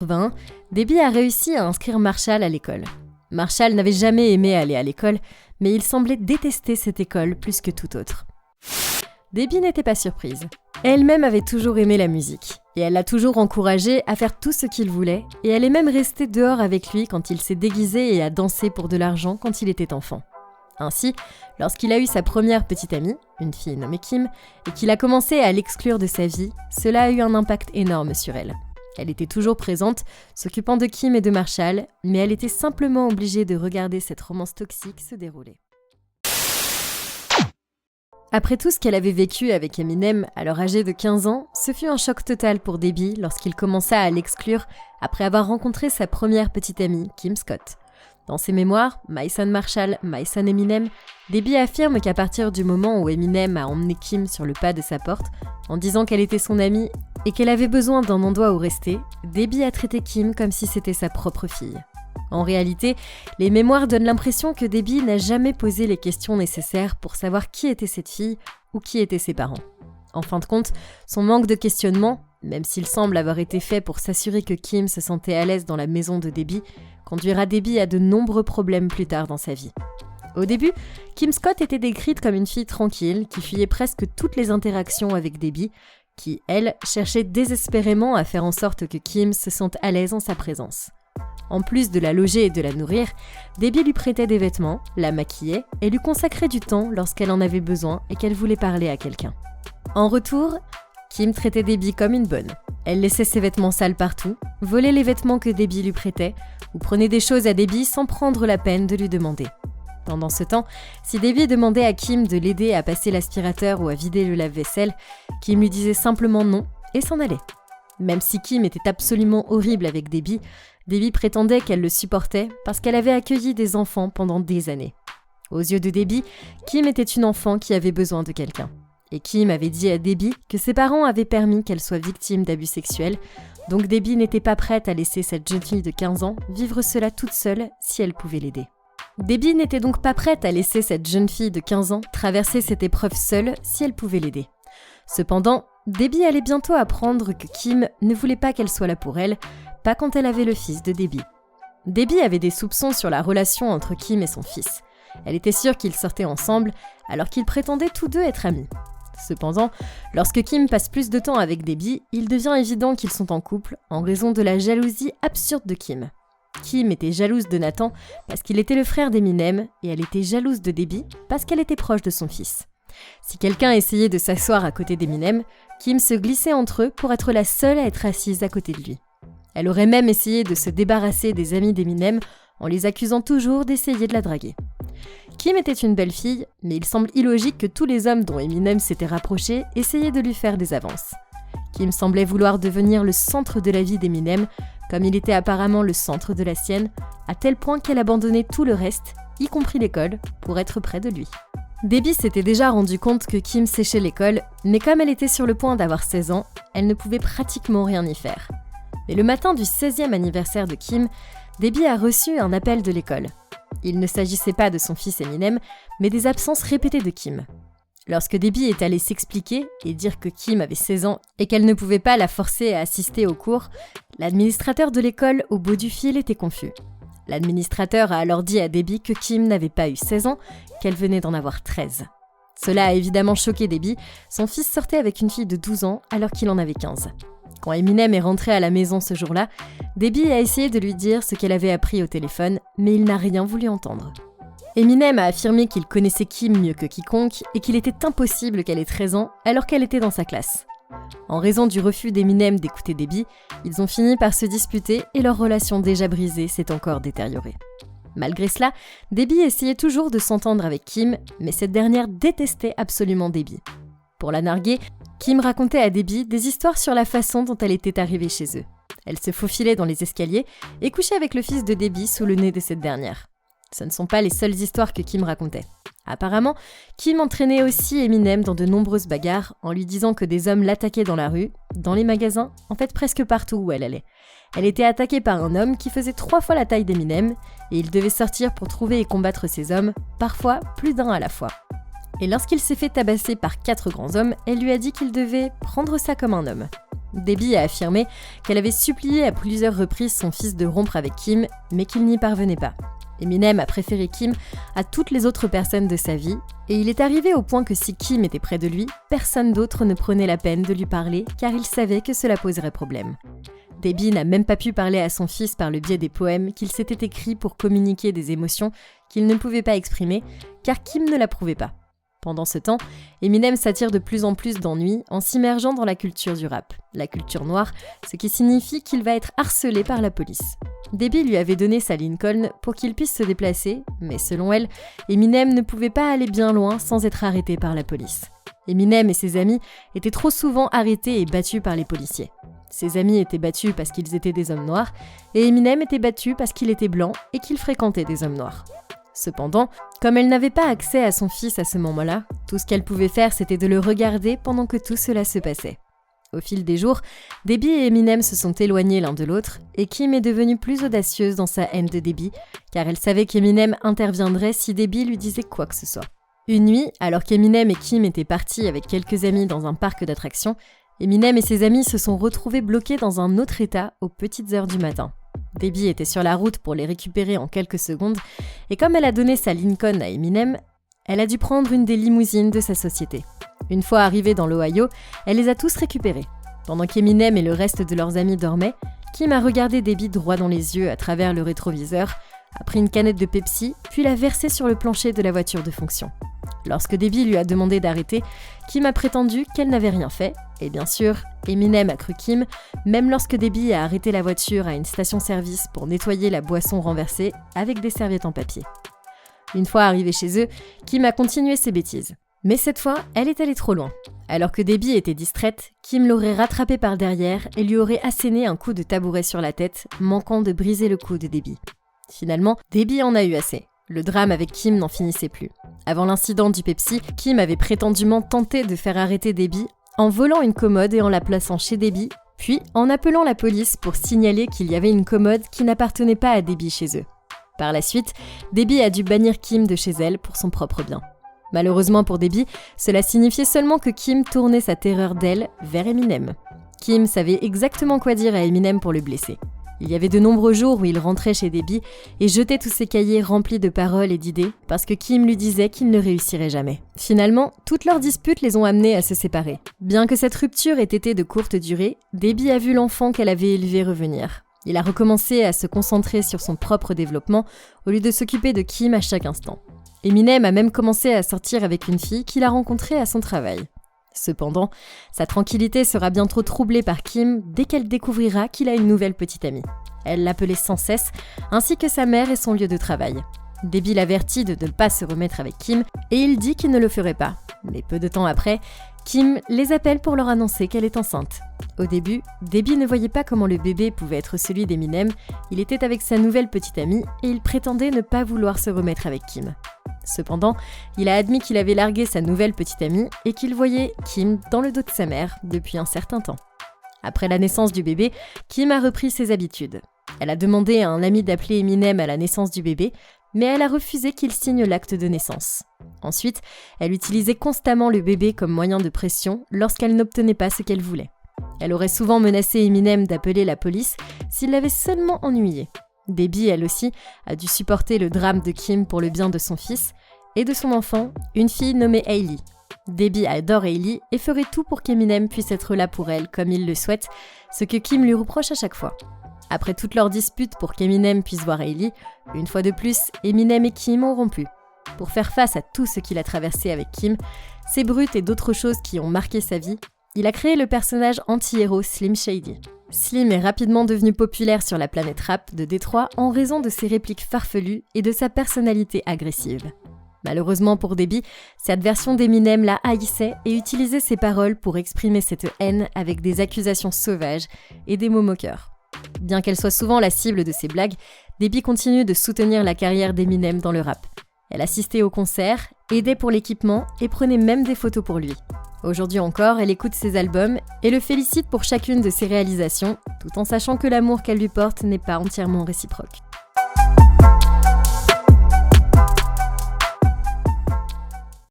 20, Debbie a réussi à inscrire Marshall à l'école. Marshall n'avait jamais aimé aller à l'école, mais il semblait détester cette école plus que tout autre. Debbie n'était pas surprise. Elle-même avait toujours aimé la musique, et elle l'a toujours encouragé à faire tout ce qu'il voulait, et elle est même restée dehors avec lui quand il s'est déguisé et a dansé pour de l'argent quand il était enfant. Ainsi, lorsqu'il a eu sa première petite amie, une fille nommée Kim, et qu'il a commencé à l'exclure de sa vie, cela a eu un impact énorme sur elle. Elle était toujours présente, s'occupant de Kim et de Marshall, mais elle était simplement obligée de regarder cette romance toxique se dérouler. Après tout ce qu'elle avait vécu avec Eminem, alors âgée de 15 ans, ce fut un choc total pour Debbie lorsqu'il commença à l'exclure après avoir rencontré sa première petite amie, Kim Scott. Dans ses mémoires, My Son Marshall, My Son Eminem, Debbie affirme qu'à partir du moment où Eminem a emmené Kim sur le pas de sa porte, en disant qu'elle était son amie et qu'elle avait besoin d'un endroit où rester, Debbie a traité Kim comme si c'était sa propre fille. En réalité, les mémoires donnent l'impression que Debbie n'a jamais posé les questions nécessaires pour savoir qui était cette fille ou qui étaient ses parents. En fin de compte, son manque de questionnement, même s'il semble avoir été fait pour s'assurer que Kim se sentait à l'aise dans la maison de Debbie, conduira Debbie à de nombreux problèmes plus tard dans sa vie. Au début, Kim Scott était décrite comme une fille tranquille qui fuyait presque toutes les interactions avec Debbie, qui, elle, cherchait désespérément à faire en sorte que Kim se sente à l'aise en sa présence. En plus de la loger et de la nourrir, Debbie lui prêtait des vêtements, la maquillait et lui consacrait du temps lorsqu'elle en avait besoin et qu'elle voulait parler à quelqu'un. En retour, Kim traitait Debbie comme une bonne. Elle laissait ses vêtements sales partout, volait les vêtements que Debbie lui prêtait ou prenait des choses à Debbie sans prendre la peine de lui demander. Pendant ce temps, si Debbie demandait à Kim de l'aider à passer l'aspirateur ou à vider le lave-vaisselle, Kim lui disait simplement non et s'en allait. Même si Kim était absolument horrible avec Debbie, Debbie prétendait qu'elle le supportait parce qu'elle avait accueilli des enfants pendant des années. Aux yeux de Debbie, Kim était une enfant qui avait besoin de quelqu'un. Et Kim avait dit à Debbie que ses parents avaient permis qu'elle soit victime d'abus sexuels, donc Debbie n'était pas prête à laisser cette jeune fille de 15 ans vivre cela toute seule si elle pouvait l'aider. Debbie n'était donc pas prête à laisser cette jeune fille de 15 ans traverser cette épreuve seule si elle pouvait l'aider. Cependant, Debbie allait bientôt apprendre que Kim ne voulait pas qu'elle soit là pour elle, pas quand elle avait le fils de Debbie. Debbie avait des soupçons sur la relation entre Kim et son fils. Elle était sûre qu'ils sortaient ensemble, alors qu'ils prétendaient tous deux être amis. Cependant, lorsque Kim passe plus de temps avec Debbie, il devient évident qu'ils sont en couple en raison de la jalousie absurde de Kim. Kim était jalouse de Nathan parce qu'il était le frère d'Eminem et elle était jalouse de Debbie parce qu'elle était proche de son fils. Si quelqu'un essayait de s'asseoir à côté d'Eminem, Kim se glissait entre eux pour être la seule à être assise à côté de lui. Elle aurait même essayé de se débarrasser des amis d'Eminem en les accusant toujours d'essayer de la draguer. Kim était une belle fille, mais il semble illogique que tous les hommes dont Eminem s'était rapproché essayaient de lui faire des avances. Kim semblait vouloir devenir le centre de la vie d'Eminem, comme il était apparemment le centre de la sienne, à tel point qu'elle abandonnait tout le reste, y compris l'école, pour être près de lui. Debbie s'était déjà rendu compte que Kim séchait l'école, mais comme elle était sur le point d'avoir 16 ans, elle ne pouvait pratiquement rien y faire. Mais le matin du 16e anniversaire de Kim, Debbie a reçu un appel de l'école. Il ne s'agissait pas de son fils Eminem, mais des absences répétées de Kim. Lorsque Debbie est allée s'expliquer et dire que Kim avait 16 ans et qu'elle ne pouvait pas la forcer à assister aux cours, l'administrateur de l'école au bout du fil était confus. L'administrateur a alors dit à Debbie que Kim n'avait pas eu 16 ans, qu'elle venait d'en avoir 13. Cela a évidemment choqué Debbie, son fils sortait avec une fille de 12 ans alors qu'il en avait 15. Quand Eminem est rentré à la maison ce jour-là, Debbie a essayé de lui dire ce qu'elle avait appris au téléphone, mais il n'a rien voulu entendre. Eminem a affirmé qu'il connaissait Kim mieux que quiconque et qu'il était impossible qu'elle ait 13 ans alors qu'elle était dans sa classe. En raison du refus d'Eminem d'écouter Debbie, ils ont fini par se disputer et leur relation déjà brisée s'est encore détériorée. Malgré cela, Debbie essayait toujours de s'entendre avec Kim, mais cette dernière détestait absolument Debbie. Pour la narguer, Kim racontait à Debbie des histoires sur la façon dont elle était arrivée chez eux. Elle se faufilait dans les escaliers et couchait avec le fils de Debbie sous le nez de cette dernière. Ce ne sont pas les seules histoires que Kim racontait. Apparemment, Kim entraînait aussi Eminem dans de nombreuses bagarres en lui disant que des hommes l'attaquaient dans la rue, dans les magasins, en fait presque partout où elle allait. Elle était attaquée par un homme qui faisait 3 fois la taille d'Eminem et il devait sortir pour trouver et combattre ces hommes, parfois plus d'un à la fois. Et lorsqu'il s'est fait tabasser par 4 grands hommes, elle lui a dit qu'il devait prendre ça comme un homme. Debbie a affirmé qu'elle avait supplié à plusieurs reprises son fils de rompre avec Kim, mais qu'il n'y parvenait pas. Eminem a préféré Kim à toutes les autres personnes de sa vie, et il est arrivé au point que si Kim était près de lui, personne d'autre ne prenait la peine de lui parler car il savait que cela poserait problème. Debbie n'a même pas pu parler à son fils par le biais des poèmes qu'il s'était écrits pour communiquer des émotions qu'il ne pouvait pas exprimer, car Kim ne l'approuvait pas. Pendant ce temps, Eminem s'attire de plus en plus d'ennuis en s'immergeant dans la culture du rap, la culture noire, ce qui signifie qu'il va être harcelé par la police. Debbie lui avait donné sa Lincoln pour qu'il puisse se déplacer, mais selon elle, Eminem ne pouvait pas aller bien loin sans être arrêté par la police. Eminem et ses amis étaient trop souvent arrêtés et battus par les policiers. Ses amis étaient battus parce qu'ils étaient des hommes noirs, et Eminem était battu parce qu'il était blanc et qu'il fréquentait des hommes noirs. Cependant, comme elle n'avait pas accès à son fils à ce moment-là, tout ce qu'elle pouvait faire c'était de le regarder pendant que tout cela se passait. Au fil des jours, Debbie et Eminem se sont éloignés l'un de l'autre, et Kim est devenue plus audacieuse dans sa haine de Debbie, car elle savait qu'Eminem interviendrait si Debbie lui disait quoi que ce soit. Une nuit, alors qu'Eminem et Kim étaient partis avec quelques amis dans un parc d'attractions, Eminem et ses amis se sont retrouvés bloqués dans un autre état aux petites heures du matin. Debbie était sur la route pour les récupérer en quelques secondes, et comme elle a donné sa Lincoln à Eminem, elle a dû prendre une des limousines de sa société. Une fois arrivée dans l'Ohio, elle les a tous récupérés. Pendant qu'Eminem et le reste de leurs amis dormaient, Kim a regardé Debbie droit dans les yeux à travers le rétroviseur, a pris une canette de Pepsi, puis l'a versée sur le plancher de la voiture de fonction. Lorsque Debbie lui a demandé d'arrêter, Kim a prétendu qu'elle n'avait rien fait, et bien sûr, Eminem a cru Kim, même lorsque Debbie a arrêté la voiture à une station-service pour nettoyer la boisson renversée avec des serviettes en papier. Une fois arrivée chez eux, Kim a continué ses bêtises. Mais cette fois, elle est allée trop loin. Alors que Debbie était distraite, Kim l'aurait rattrapée par derrière et lui aurait asséné un coup de tabouret sur la tête, manquant de briser le cou de Debbie. Finalement, Debbie en a eu assez. Le drame avec Kim n'en finissait plus. Avant l'incident du Pepsi, Kim avait prétendument tenté de faire arrêter Debbie en volant une commode et en la plaçant chez Debbie, puis en appelant la police pour signaler qu'il y avait une commode qui n'appartenait pas à Debbie chez eux. Par la suite, Debbie a dû bannir Kim de chez elle pour son propre bien. Malheureusement pour Debbie, cela signifiait seulement que Kim tournait sa terreur d'elle vers Eminem. Kim savait exactement quoi dire à Eminem pour le blesser. Il y avait de nombreux jours où il rentrait chez Debbie et jetait tous ses cahiers remplis de paroles et d'idées parce que Kim lui disait qu'il ne réussirait jamais. Finalement, toutes leurs disputes les ont amenés à se séparer. Bien que cette rupture ait été de courte durée, Debbie a vu l'enfant qu'elle avait élevé revenir. Il a recommencé à se concentrer sur son propre développement au lieu de s'occuper de Kim à chaque instant. Eminem a même commencé à sortir avec une fille qu'il a rencontrée à son travail. Cependant, sa tranquillité sera bientôt troublée par Kim dès qu'elle découvrira qu'il a une nouvelle petite amie. Elle l'appelait sans cesse, ainsi que sa mère et son lieu de travail. Debbie l'avertit de ne pas se remettre avec Kim et il dit qu'il ne le ferait pas. Mais peu de temps après, Kim les appelle pour leur annoncer qu'elle est enceinte. Au début, Debbie ne voyait pas comment le bébé pouvait être celui d'Eminem. Il était avec sa nouvelle petite amie et il prétendait ne pas vouloir se remettre avec Kim. Cependant, il a admis qu'il avait largué sa nouvelle petite amie et qu'il voyait Kim dans le dos de sa mère depuis un certain temps. Après la naissance du bébé, Kim a repris ses habitudes. Elle a demandé à un ami d'appeler Eminem à la naissance du bébé, mais elle a refusé qu'il signe l'acte de naissance. Ensuite, elle utilisait constamment le bébé comme moyen de pression lorsqu'elle n'obtenait pas ce qu'elle voulait. Elle aurait souvent menacé Eminem d'appeler la police s'il l'avait seulement ennuyé. Debbie, elle aussi, a dû supporter le drame de Kim pour le bien de son fils et de son enfant, une fille nommée Hailey. Debbie adore Hailey et ferait tout pour qu'Eminem puisse être là pour elle comme il le souhaite, ce que Kim lui reproche à chaque fois. Après toutes leurs disputes pour qu'Eminem puisse voir Hailey, une fois de plus, Eminem et Kim ont rompu. Pour faire face à tout ce qu'il a traversé avec Kim, ses brutes et d'autres choses qui ont marqué sa vie, il a créé le personnage anti-héros Slim Shady. Slim est rapidement devenu populaire sur la planète rap de Détroit en raison de ses répliques farfelues et de sa personnalité agressive. Malheureusement pour Debbie, cette version d'Eminem la haïssait et utilisait ses paroles pour exprimer cette haine avec des accusations sauvages et des mots moqueurs. Bien qu'elle soit souvent la cible de ses blagues, Debbie continue de soutenir la carrière d'Eminem dans le rap. Elle assistait aux concerts, aidait pour l'équipement et prenait même des photos pour lui. Aujourd'hui encore, elle écoute ses albums et le félicite pour chacune de ses réalisations, tout en sachant que l'amour qu'elle lui porte n'est pas entièrement réciproque.